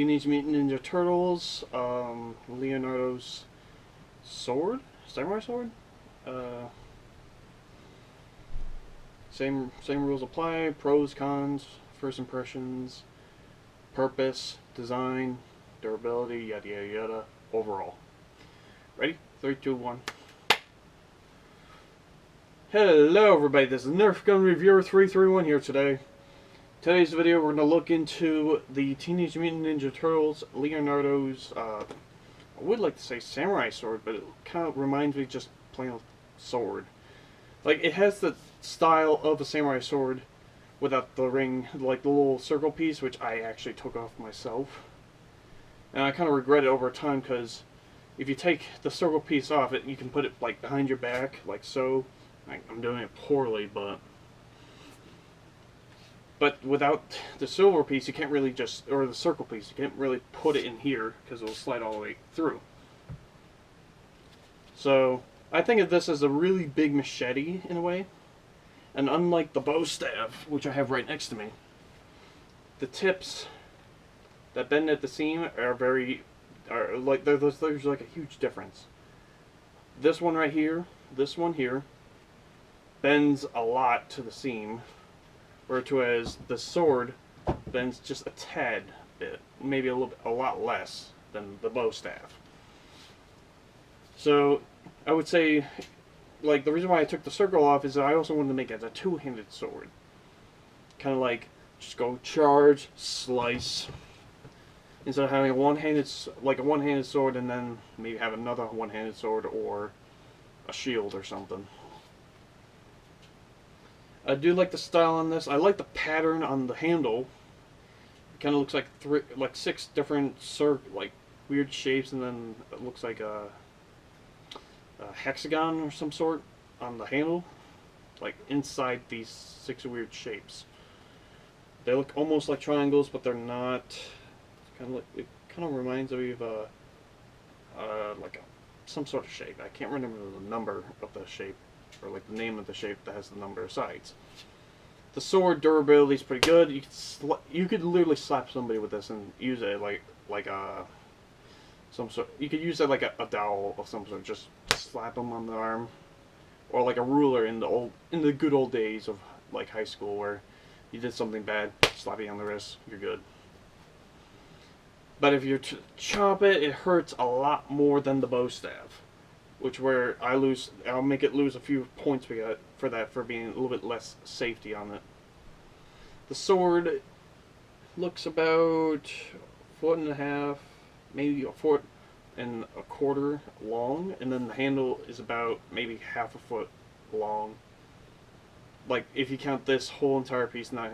Teenage Mutant Ninja Turtles, Leonardo's sword, samurai sword. Uh, same rules apply. Pros, cons, first impressions, purpose, design, durability, yada yada yada. Overall, ready? 3, 2, 1. Hello, everybody. This is Nerf Gun Reviewer 331 here today. Today's video, we're going to look into the Teenage Mutant Ninja Turtles Leonardo's, I would like to say samurai sword, but it kind of reminds me of just plain sword. Like, it has the style of a samurai sword without the ring, like the little circle piece, which I actually took off myself. And I kind of regret it over time, because if you take the circle piece off it, you can put it like behind your back, like so. I'm doing it poorly, but without the silver piece, you can't really just, or the circle piece, you can't really put it in here because it'll slide all the way through. So I think of this as a really big machete in a way, and unlike the bow staff, which I have right next to me, the tips that bend at the seam are like there's like a huge difference. This one right here, this one here, bends a lot to the seam, whereas the sword bends just a tad bit, maybe a lot less than the bow staff. So I would say, like, the reason why I took the circle off is that I also wanted to make it a two-handed sword, kind of like just go charge, slice, instead of having a one-handed sword and then maybe have another one-handed sword or a shield or something. I do like the style on this. I like the pattern on the handle. It kind of looks like 6 different weird shapes, and then it looks like a hexagon or some sort on the handle, like inside these 6 weird shapes. They look almost like triangles, but they're not. It kind of reminds me of some sort of shape. I can't remember the number of the shape, or like the name of the shape that has the number of sides. The sword durability is pretty good. You could literally slap somebody with this and use it like some sort. You could use it like a dowel of some sort. Just slap them on the arm, or like a ruler in the good old days of like high school, where you did something bad, slap you on the wrist, you're good. But if you chop it, it hurts a lot more than the bow staff, I'll make it lose a few points for being a little bit less safety on it. The sword looks about 1.5 feet, maybe 1.25 feet long, and then the handle is about maybe 1/2 foot long. Like, if you count this whole entire piece, not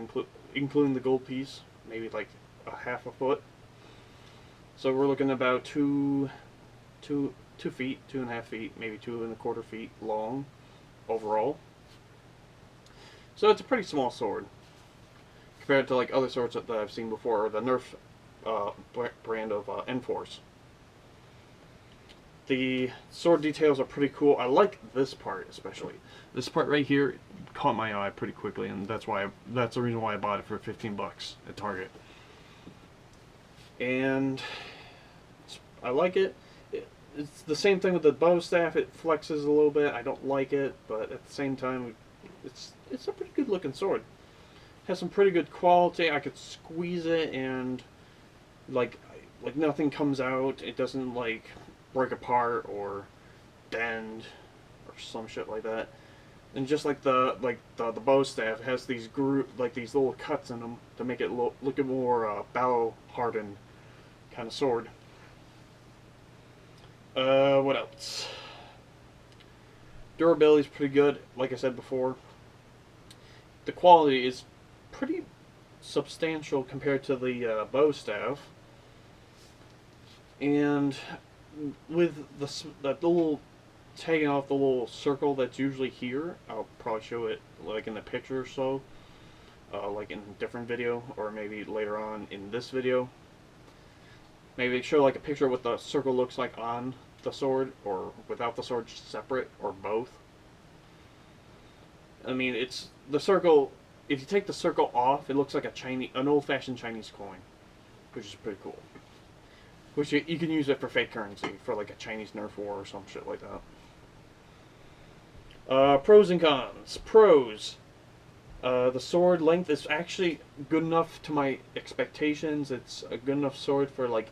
including the gold piece, maybe like 1/2 foot. So we're looking about 2 feet, 2.5 feet, maybe 2.25 feet long overall. So it's a pretty small sword compared to like other swords that I've seen before, or the Nerf brand of Enforce. The sword details are pretty cool. I like this part especially. This part right here caught my eye pretty quickly, and that's the reason why I bought it for 15 bucks at Target. And I like it. It's the same thing with the bow staff. It flexes a little bit. I don't like it, but at the same time, it's a pretty good looking sword. It has some pretty good quality. I could squeeze it and like nothing comes out. It doesn't like break apart or bend or some shit like that. And just like the bow staff, it has these these little cuts in them to make it look more battle hardened kind of sword. What else? Durability is pretty good, like I said before. The quality is pretty substantial compared to the bow staff. And with that little taking off the little circle that's usually here, I'll probably show it like in a picture or so, like in a different video, or maybe later on in this video. Maybe show like a picture of what the circle looks like on the sword, or without the sword, just separate, or both. I mean, it's the circle. If you take the circle off, it looks like an old-fashioned Chinese coin, which is pretty cool. which you can use it for fake currency, for like a Chinese Nerf war or some shit like that. Pros and cons. Pros. The sword length is actually good enough to my expectations. It's a good enough sword for like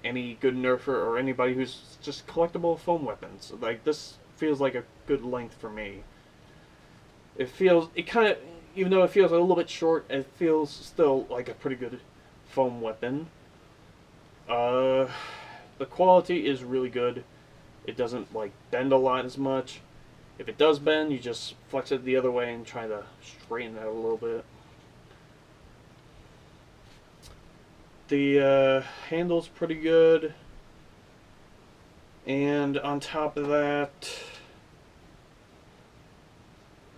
any good nerfer or anybody who's just collectible foam weapons. Like, this feels like a good length for me. It kind of, even though it feels a little bit short, it feels still like a pretty good foam weapon. The quality is really good. It doesn't like bend a lot as much. If it does bend, you just flex it the other way and try to straighten it out a little bit. The handle's pretty good. And on top of that,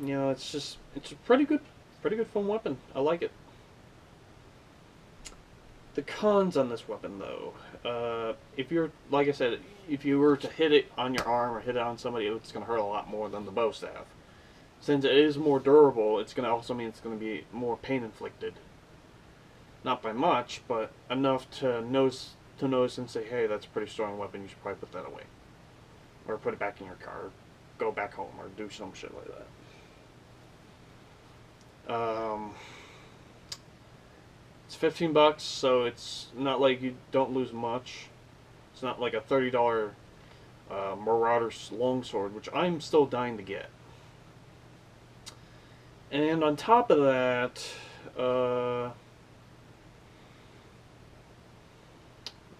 you know, it's a pretty good foam weapon. I like it. The cons on this weapon, though, if you're, like I said, if you were to hit it on your arm or hit it on somebody, it's going to hurt a lot more than the bow staff. Since it is more durable, it's going to also mean it's going to be more pain inflicted. Not by much, but enough to notice and say, hey, that's a pretty strong weapon, you should probably put that away. Or put it back in your car, or go back home, or do some shit like that. It's $15, so it's not like you don't lose much. It's not like a $30 Marauder's longsword, which I'm still dying to get. And on top of that,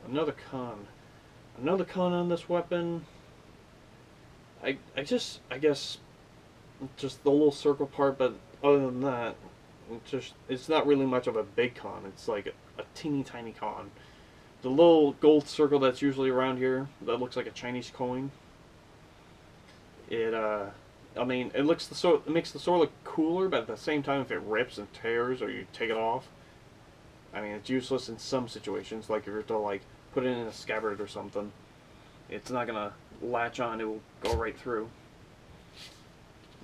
another con on this weapon. I guess just the little circle part, but other than that, it's not really much of a big con. It's like a teeny tiny con. The little gold circle that's usually around here that looks like a Chinese coin. I mean, it makes the sword look cooler, but at the same time, if it rips and tears or you take it off, I mean, it's useless in some situations. Like if you're to like put it in a scabbard or something, it's not gonna latch on. It will go right through.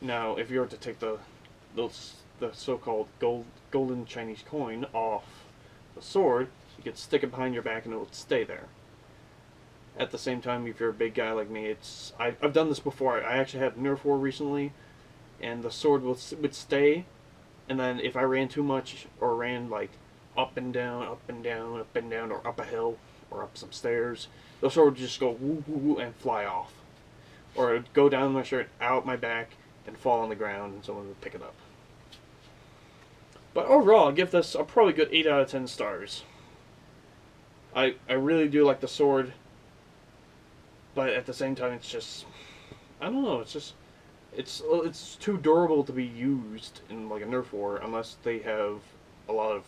Now, if you were to take the so-called golden Chinese coin off the sword, you could stick it behind your back and it would stay there. At the same time, if you're a big guy like me, I've done this before. I actually had Nerf War recently, and the sword would stay, and then if I ran too much or ran like up and down, up and down, up and down, or up a hill or up some stairs, the sword would just go woo woo woo and fly off, or it would go down my shirt, out my back, and fall on the ground, and someone would pick it up. But overall, I'll give this a probably good 8 out of 10 stars. I really do like the sword, but at the same time, it's just, I don't know, it's too durable to be used in like a Nerf war, unless they have a lot of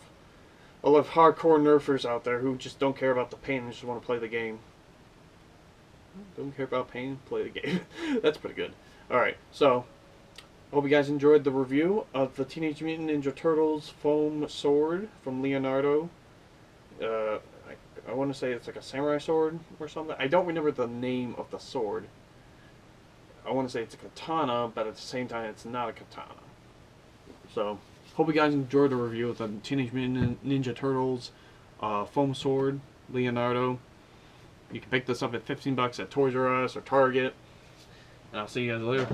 hardcore nerfers out there who just don't care about the pain and just want to play the game. Don't care about pain, play the game. That's pretty good. Alright, so hope you guys enjoyed the review of the Teenage Mutant Ninja Turtles foam sword from Leonardo. I want to say it's like a samurai sword or something. I don't remember the name of the sword. I want to say it's a katana, but at the same time it's not a katana. So, hope you guys enjoyed the review of the Teenage Mutant Ninja Turtles foam sword, Leonardo. You can pick this up at $15 at Toys R Us or Target. And I'll see you guys later.